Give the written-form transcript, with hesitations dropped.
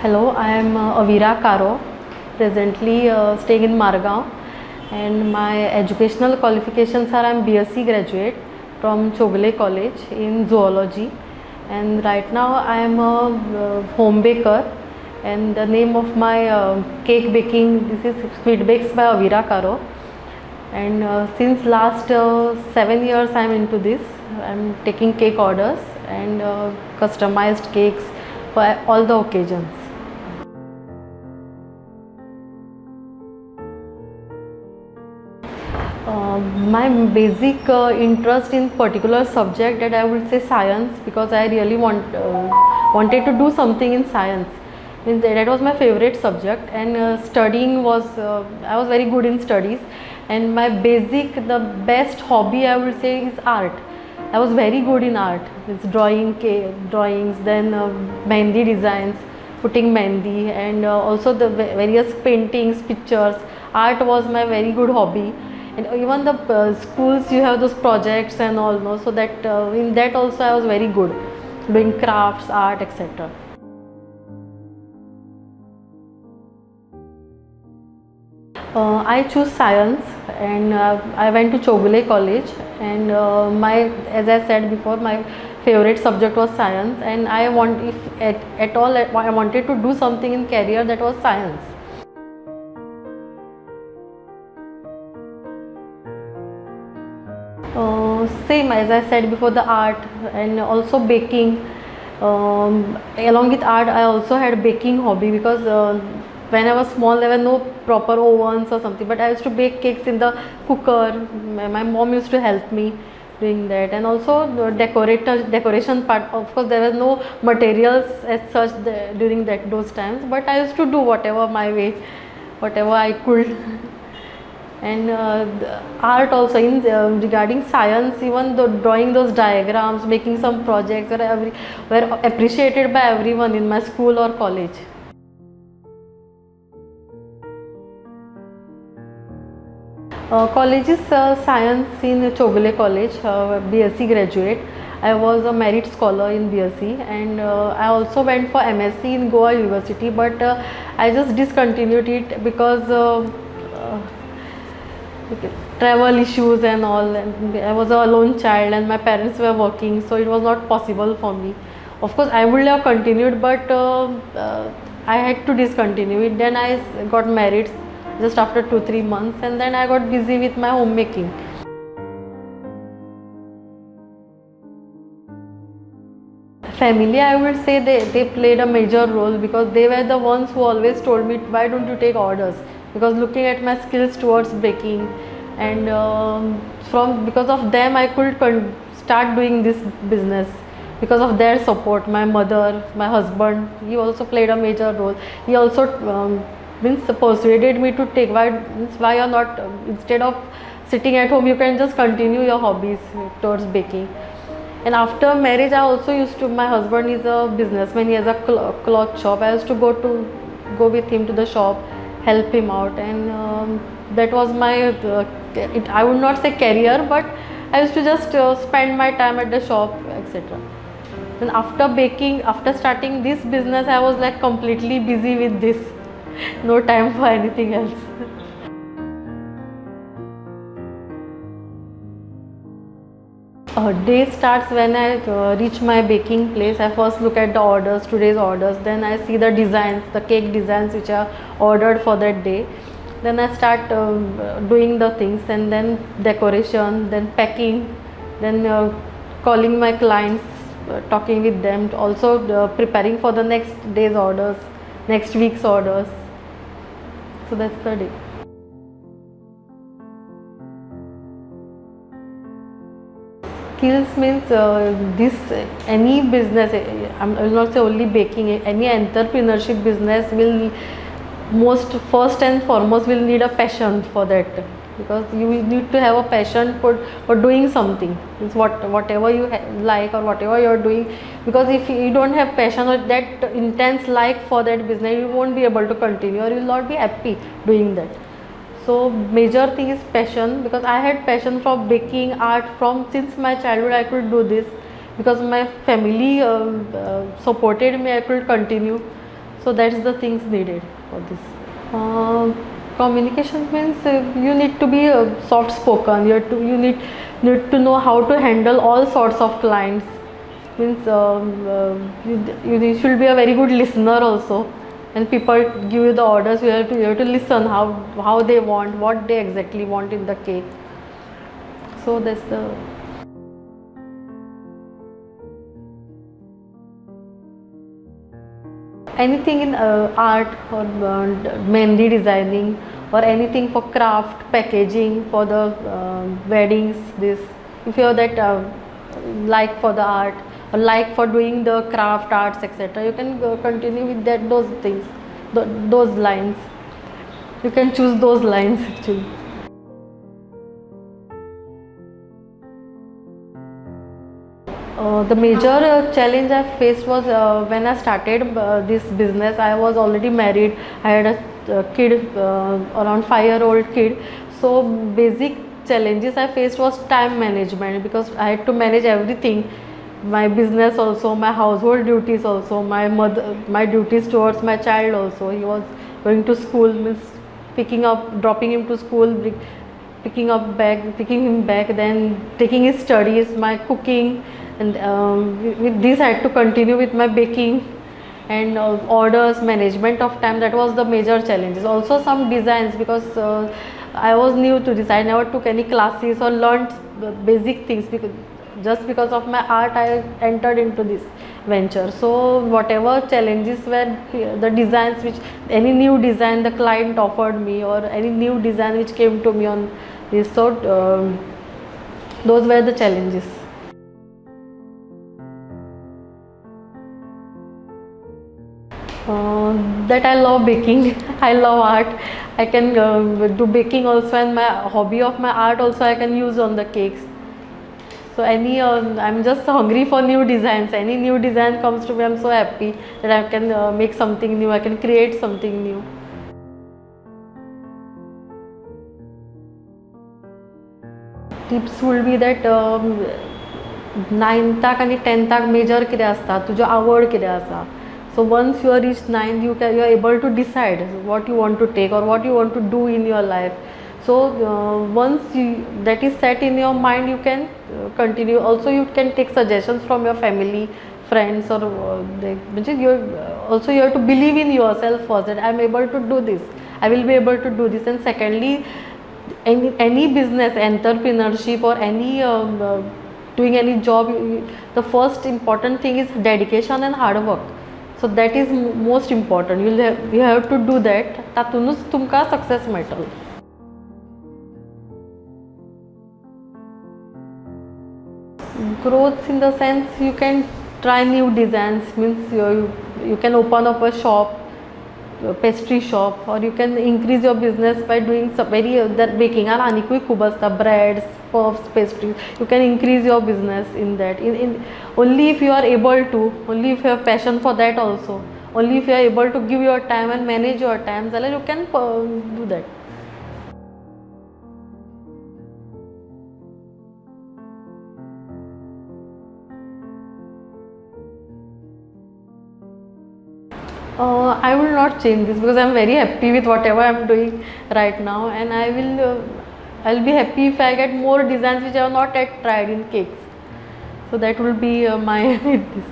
Hello, I am Avira Karo, presently staying in Margao, and my educational qualifications are I am BSc graduate from Chogle College in zoology, and right now I am a home baker, and the name of my cake baking, this is Sweet Bakes by Avira Karo, and since last 7 years I am into this. I am taking cake orders and customized cakes for all the occasions. My basic interest in particular subject, that I would say science, because I really wanted to do something in science. Means that was my favorite subject, and studying was I was very good in studies, and my basic, the best hobby I would say is art. I was very good in art. It's drawings, then mehndi designs, putting mehndi, and also the various paintings, pictures. Art was my very good hobby, and even the schools, you have those projects and all, no? So that in that also I was very good, doing crafts, art, etc. I choose science, and I went to Chogle College, and as I said before, my favorite subject was science, and I want, if at all I wanted to do something in career, that was science. Same as I said before, the art and also baking. Along with art, I also had baking hobby, because when I was small there were no proper ovens or something, but I used to bake cakes in the cooker. My mom used to help me doing that, and also the decoration part. Of course, there was no materials as such during those times, but I used to do whatever my way, whatever I could. And art also, in regarding science, even drawing those diagrams, making some projects were appreciated by everyone in my school or college. College is science in Chogle College, BSc graduate. I was a merit scholar in BSc, and I also went for MSc in Goa University, but I just discontinued it because travel issues and all, and I was a lone child and my parents were working, so it was not possible for me. Of course I would have continued, but I had to discontinue it. Then I got married just after 2-3 months, and then I got busy with my homemaking. Family, I would say they played a major role, because they were the ones who always told me, why don't you take orders, because looking at my skills towards baking, and because of them I could start doing this business, because of their support. My mother, my husband, he also played a major role. He also persuaded me to take, why you're not, instead of sitting at home, you can just continue your hobbies towards baking. And after marriage, I also used to, my husband is a businessman, he has a cloth shop. I used to go with him to the shop, help him out, and that was my I would not say career, but I used to just spend my time at the shop, etc. Then after baking, after starting this business, I was like completely busy with this, no time for anything else. Day starts when I reach my baking place. I first look at the orders, today's orders, then I see the designs, the cake designs which are ordered for that day. Then I start doing the things, and then decoration, then packing, then calling my clients, talking with them, also preparing for the next day's orders, next week's orders. So that's the day. Skills means any business, I will not say only baking, any entrepreneurship business will first and foremost will need a passion for that, because you need to have a passion for doing something. It's whatever you like or whatever you are doing, because if you don't have passion or that intense like for that business, you won't be able to continue, or you will not be happy doing that. So major thing is passion, because I had passion for baking, art from since my childhood. I could do this because my family supported me. I could continue. So that's the things needed for this. Communication means you need to be soft spoken. You need to know how to handle all sorts of clients. Means you should be a very good listener also. When people give you the orders, you have to listen how they want, what they exactly want in the cake. So that's the. Anything in art or mehndi designing, or anything for craft packaging for the weddings, this, if you have that like for the art or like for doing the craft arts, etc., you can continue with that, those things, those lines, you can choose those lines actually. The major challenge I faced was when I started this business. I was already married. I had a kid, around 5-year-old kid. So basic challenges I faced was time management, because I had to manage everything, my business also, my household duties also, my duties towards my child also. He was going to school, means picking up, dropping him to school, picking him back, then taking his studies, my cooking, and with this I had to continue with my baking and orders, management of time. That was the major challenges. Also some designs, because I was new to this. I never took any classes or learned basic things, because just because of my art I entered into this venture. So whatever challenges were the designs, which any new design the client offered me, or any new design which came to me on this, so those were the challenges. That I love baking. I love art. I can do baking also, and my hobby of my art also I can use on the cakes. So I'm just hungry for new designs. Any new design comes to me, I'm so happy that I can make something new. I can create something new. Tips would be that 9th and 10th major कितें आसता, तुज्यो आवड कितें आसा. So once you reach 9th, you are able to decide what you want to take or what you want to do in your life. So once that is set in your mind, you can continue. Also you can take suggestions from your family, friends, or also you have to believe in yourself first, that I am able to do this, I will be able to do this. And secondly, any business, entrepreneurship, or any doing any job, the first important thing is dedication and hard work. So that is most important. You have to do that. तातूनच तुमकां success मेळटलो. Growth in the sense, you can try new designs. Means you can open up a shop, a pastry shop, or you can increase your business by doing some that baking. And आनीकूय खूब आसता, breads, puffs, pastries. You can increase your business in that. In only if you are able to, only if you have passion for that also, only if you are able to give your time and manage your time, then you can do that. I will not change this, because I am very happy with whatever I am doing right now, and I'll be happy if I get more designs which I have not yet tried in cakes. So that will be my with this.